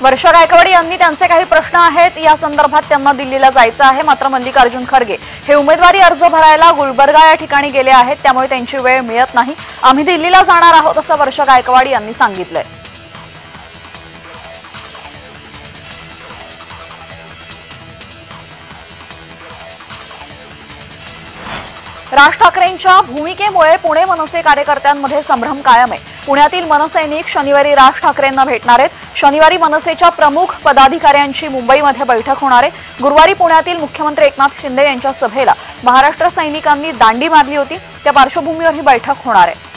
वर्षा गायकवाड यांनी त्यांचे काही प्रश्न आहेत या संदर्भात त्यांना दिल्लीला जायचं आहे। मात्र मल्लिकार्जुन खरगे हे उमेदवारी अर्ज भरायला गुलबर्गा या ठिकाणी गेले आहेत, त्यामुळे त्यांची वेळ मिळत नाही। आम्ही दिल्लीला जाणार आहोत असं वर्षा गायकवाड यांनी सांगितलंय। राज ठाकरेंच्या भूमिकेमुळे पुणे मनसे कार्यकर्त्यांमध्ये संभ्रम कायम आहे। पुण्यातील मनसैनिक शनिवारी राज ठाकरेंना भेटणार आहेत। शनिवारी मनसेच्या प्रमुख पदाधिकाऱ्यांची मुंबईमध्ये बैठक होणार आहे। गुरुवारी पुण्यातील मुख्यमंत्री एकनाथ शिंदे यांच्या सभेला महाराष्ट्र सैनिकांनी दांडी मारली होती, त्या पार्श्वभूमीवर ही बैठक होणार आहे।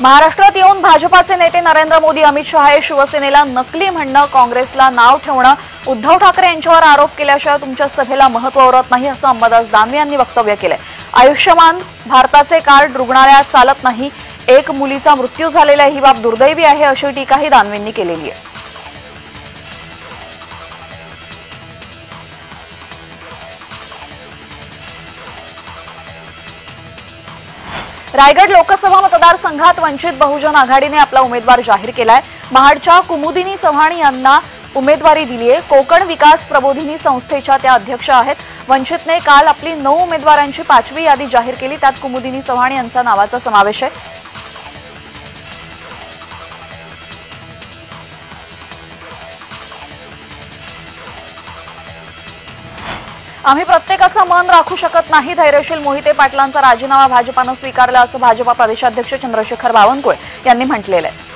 महाराष्ट्रात येऊन भाजपाचे नेते नरेंद्र मोदी, अमित शहा हे शिवसेनेला नकली म्हणणं, काँग्रेसला नाव ठेवणं, उद्धव ठाकरे यांच्यावर आरोप केल्याशिवाय तुमच्या सभेला महत्त्व उरत नाही असं अंबादास दानवे यांनी वक्तव्य केलंय। आयुष्यमान भारताचे कार्ड रुग्णालयात चालत नाही, एक मुलीचा मृत्यू झालेला ही बाब दुर्दैवी आहे अशी टीकाही दानवेंनी केलेली आहे। रायगड लोकसभा मतदारसंघात वंचित बहुजन आघाडीने आपला उमेदवार जाहीर केलाय। महाडच्या कुमुदिनी चव्हाण यांना उमेदवारी दिली आहे। कोकण विकास प्रबोधिनी संस्थेच्या त्या अध्यक्ष आहेत। वंचितने काल आपली 9 उमेदवारांची 5वी यादी जाहीर केली, त्यात कुमुदिनी चव्हाण यांचा नावाचा समावेश आहे। आम्ही प्रत्येकाचं मन राखू शकत नाही, धैर्यशील मोहिते पाटलांचा राजीनामा भाजपानं स्वीकारला असं भाजपा प्रदेशाध्यक्ष चंद्रशेखर बावनकुळे यांनी म्हटलेलं आहे।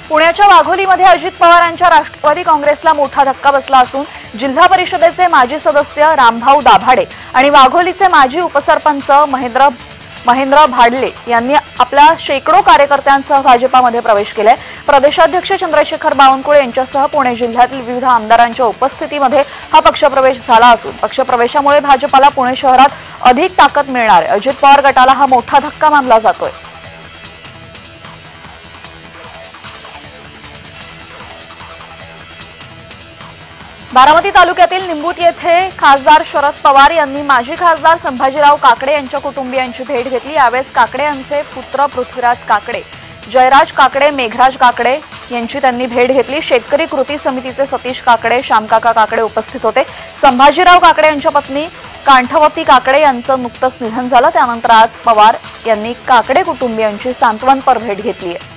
पुण्याच्या वाघोलीमध्ये अजित पवारांच्या राष्ट्रवादी काँग्रेसला मोठा धक्का बसला असून जिल्हा परिषदेचे माजी सदस्य रामभाऊ दाभाडे आणि वाघोलीचे माजी उपसरपंच महेंद्र भाडले यांनी आपल्या शेकडो कार्यकर्त्यांसह भाजपामध्ये प्रवेश केलाय। प्रदेशाध्यक्ष चंद्रशेखर बावनकुळे यांच्यासह पुणे जिल्ह्यातील विविध आमदारांच्या उपस्थितीमध्ये हा पक्षप्रवेश झाला असून पक्षप्रवेशामुळे भाजपाला पुणे शहरात अधिक ताकद मिळणार आहे। अजित पवार गटाला हा मोठा धक्का मानला जातोय। बारामती तालुक्यातील निंबूत येथे खासदार शरद पवार यांनी माजी खासदार संभाजीराव काकडे यांच्या कुटुंबियांची भेट घेतली। यावेळेस काकडे यांचे पुत्र पृथ्वीराज काकडे, जयराज काकडे, मेघराज काकडे यांची त्यांनी भेट घेतली। शेतकरी कृती समितीचे सतीश काकडे, श्यामकाका काकडे उपस्थित होते। संभाजीराव काकडे यांच्या पत्नी कांठवती काकडे यांचं नुकतंच निधन झालं, त्यानंतर आज पवार यांनी काकडे कुटुंबियांची सांत्वनपर भेट घेतली आहे।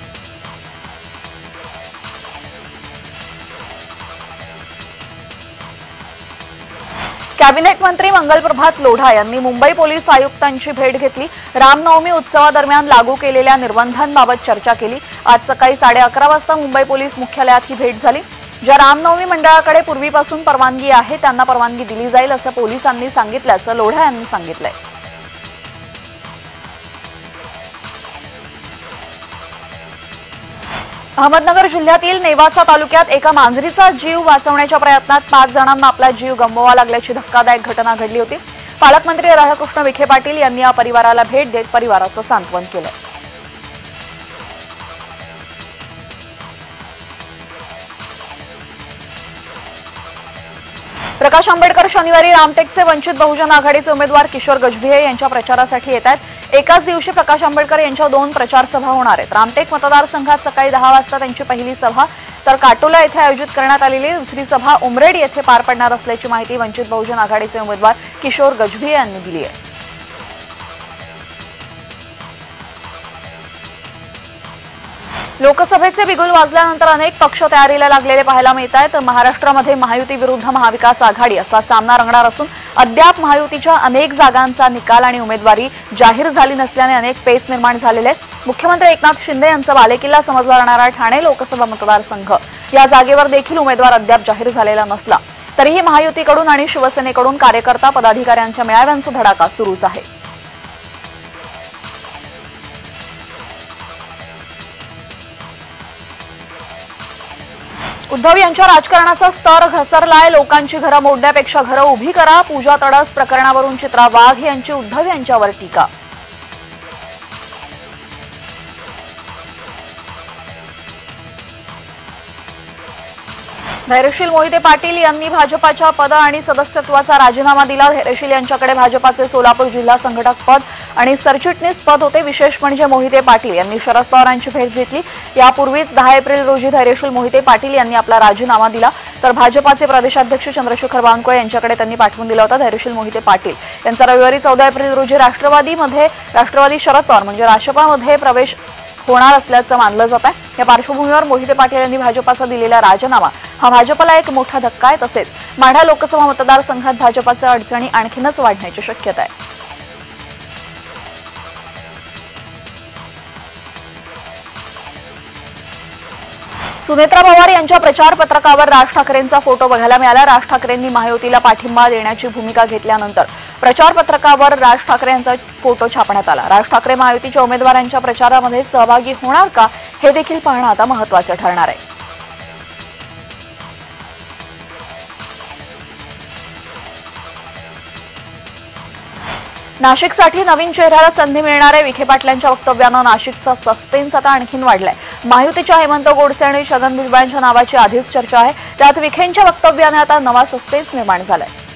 कॅबिनेट मंत्री मंगलप्रभात लोढा यांनी मुंबई पोलीस आयुक्तांची भेट घेतली। रामनवमी उत्सवादरम्यान लागू केलेल्या निर्बंधांबाबत चर्चा केली। आज सकाळी 11:30 वाजता मुंबई पोलीस मुख्यालयात ही भेट झाली। ज्या रामनवमी मंडळाकडे पूर्वीपासून परवानगी आहे त्यांना परवानगी दिली जाईल असं पोलिसांनी सांगितल्याचं लोढा यांनी सांगितलंय। अहमदनगर जिल्ह्यातील नेवासा तालुक्यात एका मांजरीचा जीव वाचवण्याच्या प्रयत्नात 5 जणांना आपला जीव गमवावा लागल्याची धक्कादायक घटना घडली होती। पालकमंत्री राधाकृष्ण विखे पाटील यांनी या परिवाराला भेट देत परिवाराचं सांत्वन केलं। प्रकाश आंबेडकर शनिवारी रामटेकचे वंचित बहुजन आघाडीचे उमेदवार किशोर गजभिये यांच्या प्रचारासाठी येत आहेत। एकाच दिवशी प्रकाश आंबेडकर यांच्या 2 प्रचार सभा होणार आहेत। रामटेक मतदारसंघात सकाळी 10 वाजता त्यांची पहिली सभा तर काटोला येथे आयोजित करण्यात आलेली दुसरी सभा उमरेड येथे पार पडणार असल्याची माहिती वंचित बहुजन आघाडीचे उमेदवार किशोर गजभिये यांनी दिली आहे। लोकसभेचे बिगुल वाजल्यानंतर अनेक पक्ष तयारीला लागलेले पाहायला मिळत आहेत। महाराष्ट्रामध्ये महायुती विरुद्ध महाविकास आघाडी असा सामना रंगणार असून अद्याप महायुतीच्या अनेक जागांचा निकाल आणि उमेदवारी जाहीर झाली नसल्याने अनेक पेच निर्माण झालेले आहेत। मुख्यमंत्री एकनाथ शिंदे यांचा बालेकिल्ला समजला जाणारा ठाणे लोकसभा मतदारसंघ या जागेवर देखील उमेदवार अद्याप जाहीर झालेला नसला तरीही महायुतीकडून आणि शिवसेनेकडून कार्यकर्ता पदाधिकाऱ्यांच्या मेळाव्यांचा धडाका सुरूच आहे। उद्धव यांच्या राजकारणाचा स्तर घसरलाय। लोकांची घरं मोडण्यापेक्षा घरं उभी करा। पूजा तडस प्रकरणावरून चित्रा वाघ यांची उद्धव यांच्यावर टीका। धैर्यशील मोहिते पाटील यांनी भाजपाच्या पद आणि सदस्यत्वाचा राजीनामा दिला। धैर्यशील यांच्याकडे भाजपाचे सोलापूर जिल्हा संघटक पद आणि सरचिटणीस पद होते। विशेष म्हणजे मोहिते पाटील यांनी शरद पवारांची भेट घेतली। यापूर्वीच 10 एप्रिल रोजी धैर्यशील मोहिते पाटील यांनी आपला राजीनामा दिला, तर भाजपाचे प्रदेशाध्यक्ष चंद्रशेखर बावनकुळे यांच्याकडे त्यांनी पाठवून दिला होता। धैर्यशील मोहिते पाटील यांचा रविवारी 14 एप्रिल रोजी राष्ट्रवादी शरद पवार म्हणजे राष्ट्रपामध्ये प्रवेश होणार असल्याचं मानलं जात आहे। या पार्श्वभूमीवर मोहिते पाटील यांनी भाजपाचा दिलेला राजीनामा हा भाजपला एक मोठा धक्का आहे। तसेच माढा लोकसभा मतदारसंघात भाजपाच्या अडचणी आणखीनच वाढण्याची शक्यता आहे। सुनेत्रा पवार यांच्या प्रचार पत्रकावर राज ठाकरेंचा फोटो बघायला मिळाला। राज ठाकरेंनी महायुतीला पाठिंबा देण्याची भूमिका घेतल्यानंतर प्रचार पत्रकावर राज ठाकरे यांचा फोटो छापण्यात आला। राज ठाकरे महायुतीच्या उमेदवारांच्या प्रचारामध्ये सहभागी होणार का हे देखील पाहणं आता महत्त्वाचं ठरणार आहे। नाशिकसाठी नवीन चेहऱ्याला संधी मिळणार आहे। विखे पाटलांच्या वक्तव्यानं नाशिकचा सस्पेन्स आता आणखीन वाढलाय। महायुतीच्या हेमंत गोडसे आणि छगन भुजबळांच्या नावाची आधीच चर्चा आहे, त्यात विखेंच्या वक्तव्याने आता नवा सस्पेन्स निर्माण झालाय।